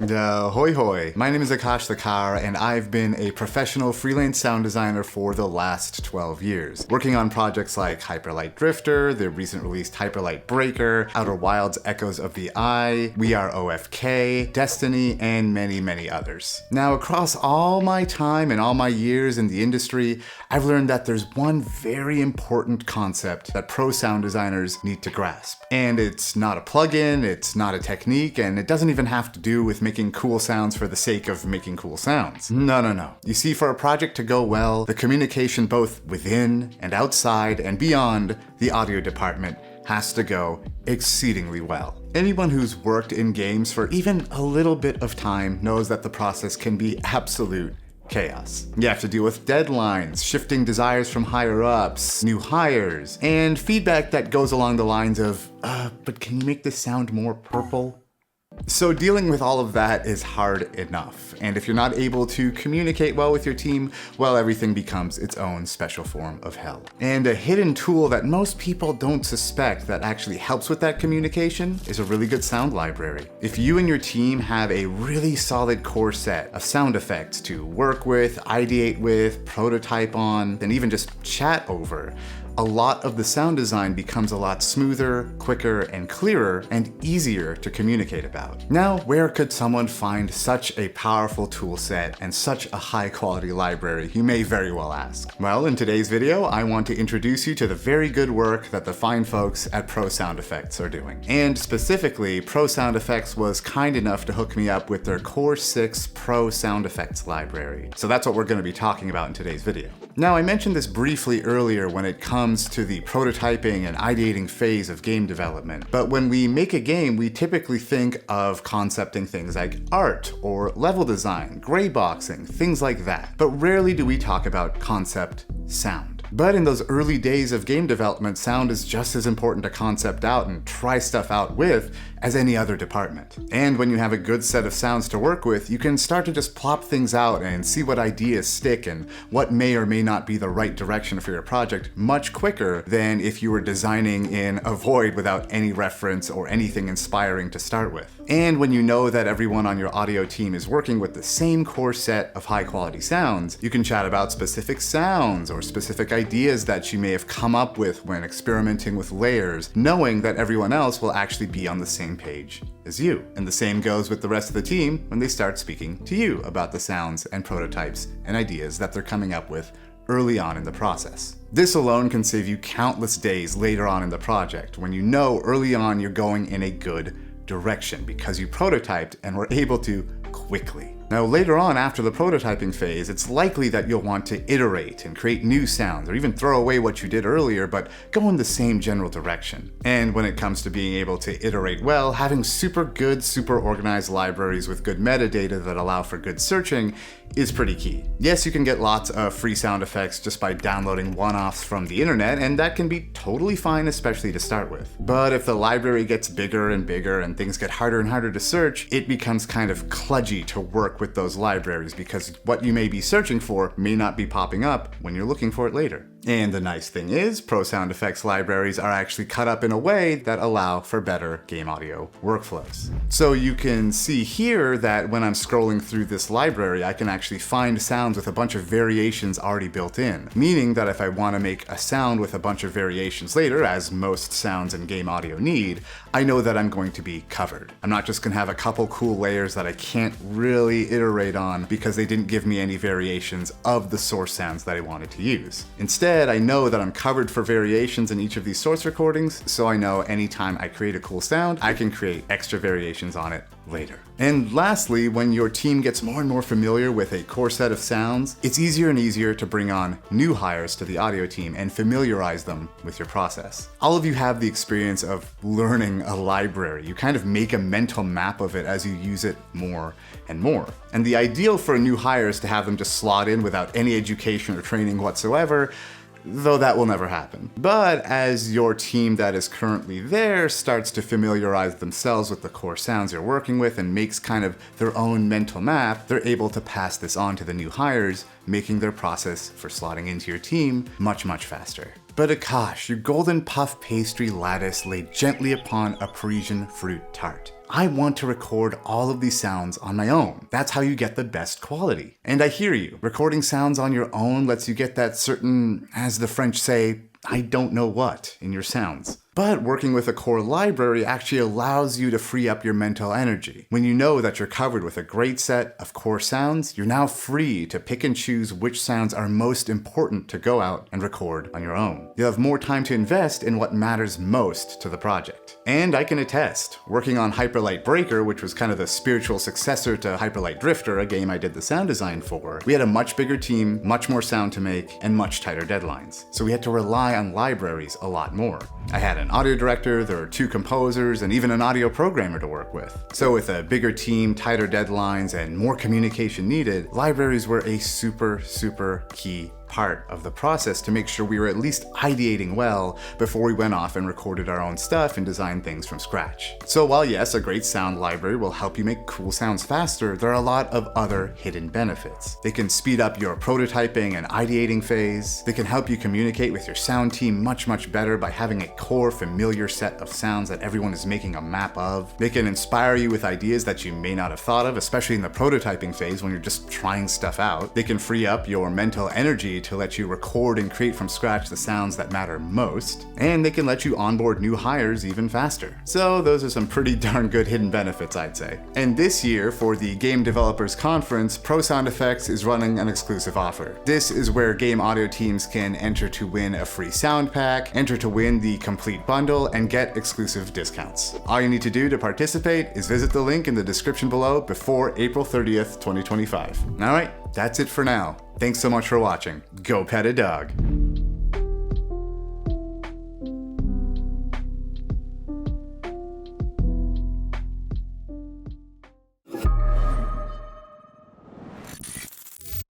Hoi hoi. My name is Akash Thakkar, and I've been a professional freelance sound designer for the last 12 years, working on projects like Hyperlight Drifter, the recent released Hyperlight Breaker, Outer Wilds Echoes of the Eye, We Are OFK, Destiny, and many, many others. Now, across all my time and all my years in the industry, I've learned that there's one very important concept that pro sound designers need to grasp. And it's not a plugin, it's not a technique, and it doesn't even have to do with making cool sounds for the sake of making cool sounds. No. You see, for a project to go well, the communication both within and outside and beyond the audio department has to go exceedingly well. Anyone who's worked in games for even a little bit of time knows that the process can be absolute chaos. You have to deal with deadlines, shifting desires from higher ups, new hires, and feedback that goes along the lines of, but can you make this sound more purple? So dealing with all of that is hard enough, and if you're not able to communicate well with your team, well, everything becomes its own special form of hell. And a hidden tool that most people don't suspect that actually helps with that communication is a really good sound library. If you and your team have a really solid core set of sound effects to work with, ideate with, prototype on, and even just chat over, a lot of the sound design becomes a lot smoother, quicker, and clearer, and easier to communicate about. Now, where could someone find such a powerful tool set and such a high quality library, you may very well ask? Well, in today's video, I want to introduce you to the very good work that the fine folks at Pro Sound Effects are doing. And specifically, Pro Sound Effects was kind enough to hook me up with their Core 6 Pro Sound Effects library. So that's what we're going to be talking about in today's video. Now, I mentioned this briefly earlier when it comes to the prototyping and ideating phase of game development, but when we make a game, we typically think of concepting things like art or level design, gray boxing, things like that, but rarely do we talk about concept sound. But in those early days of game development, sound is just as important to concept out and try stuff out with as any other department. And when you have a good set of sounds to work with, you can start to just plop things out and see what ideas stick and what may or may not be the right direction for your project much quicker than if you were designing in a void without any reference or anything inspiring to start with. And when you know that everyone on your audio team is working with the same core set of high quality sounds, you can chat about specific sounds or specific ideas that you may have come up with when experimenting with layers, knowing that everyone else will actually be on the same page as you. And the same goes with the rest of the team when they start speaking to you about the sounds and prototypes and ideas that they're coming up with early on in the process. This alone can save you countless days later on in the project when you know early on you're going in a good direction because you prototyped and were able to quickly. Now, later on after the prototyping phase, it's likely that you'll want to iterate and create new sounds or even throw away what you did earlier, but go in the same general direction. And when it comes to being able to iterate well, having super good, super organized libraries with good metadata that allow for good searching is pretty key. Yes, you can get lots of free sound effects just by downloading one-offs from the internet, and that can be totally fine, especially to start with. But if the library gets bigger and bigger and things get harder and harder to search, it becomes kind of kludgy to work with those libraries because what you may be searching for may not be popping up when you're looking for it later. And the nice thing is, Pro Sound Effects libraries are actually cut up in a way that allow for better game audio workflows. So you can see here that when I'm scrolling through this library, I can actually find sounds with a bunch of variations already built in, meaning that if I want to make a sound with a bunch of variations later, as most sounds in game audio need, I know that I'm going to be covered. I'm not just going to have a couple cool layers that I can't really iterate on because they didn't give me any variations of the source sounds that I wanted to use. Instead, I know that I'm covered for variations in each of these source recordings, so I know anytime I create a cool sound, I can create extra variations on it later. And lastly, when your team gets more and more familiar with a core set of sounds, it's easier and easier to bring on new hires to the audio team and familiarize them with your process. All of you have the experience of learning a library. You kind of make a mental map of it as you use it more and more. And the ideal for a new hire is to have them just slot in without any education or training whatsoever, though that will never happen. But as your team that is currently there starts to familiarize themselves with the core sounds you're working with and makes kind of their own mental map, they're able to pass this on to the new hires, making their process for slotting into your team much, much faster. But Akash, your golden puff pastry lattice laid gently upon a Parisian fruit tart. I want to record all of these sounds on my own. That's how you get the best quality. And I hear you. Recording sounds on your own lets you get that certain, as the French say, I don't know what in your sounds. But working with a core library actually allows you to free up your mental energy. When you know that you're covered with a great set of core sounds, you're now free to pick and choose which sounds are most important to go out and record on your own. You'll have more time to invest in what matters most to the project. And I can attest, working on Hyperlight Breaker, which was kind of the spiritual successor to Hyperlight Drifter, a game I did the sound design for, we had a much bigger team, much more sound to make, and much tighter deadlines. So we had to rely on libraries a lot more. I had an audio director, there were 2 composers, and even an audio programmer to work with. So with a bigger team, tighter deadlines, and more communication needed, libraries were a super key part of the process to make sure we were at least ideating well before we went off and recorded our own stuff and designed things from scratch. So while yes, a great sound library will help you make cool sounds faster, there are a lot of other hidden benefits. They can speed up your prototyping and ideating phase. They can help you communicate with your sound team much better by having a core familiar set of sounds that everyone is making a map of. They can inspire you with ideas that you may not have thought of, especially in the prototyping phase when you're just trying stuff out. They can free up your mental energy to let you record and create from scratch the sounds that matter most, and they can let you onboard new hires even faster. So those are some pretty darn good hidden benefits, I'd say. And this year, for the Game Developers Conference, Pro Sound Effects is running an exclusive offer. This is where game audio teams can enter to win a free sound pack, enter to win the complete bundle, and get exclusive discounts. All you need to do to participate is visit the link in the description below before April 30th, 2025. Alright, that's it for now. Thanks so much for watching. Go pet a dog.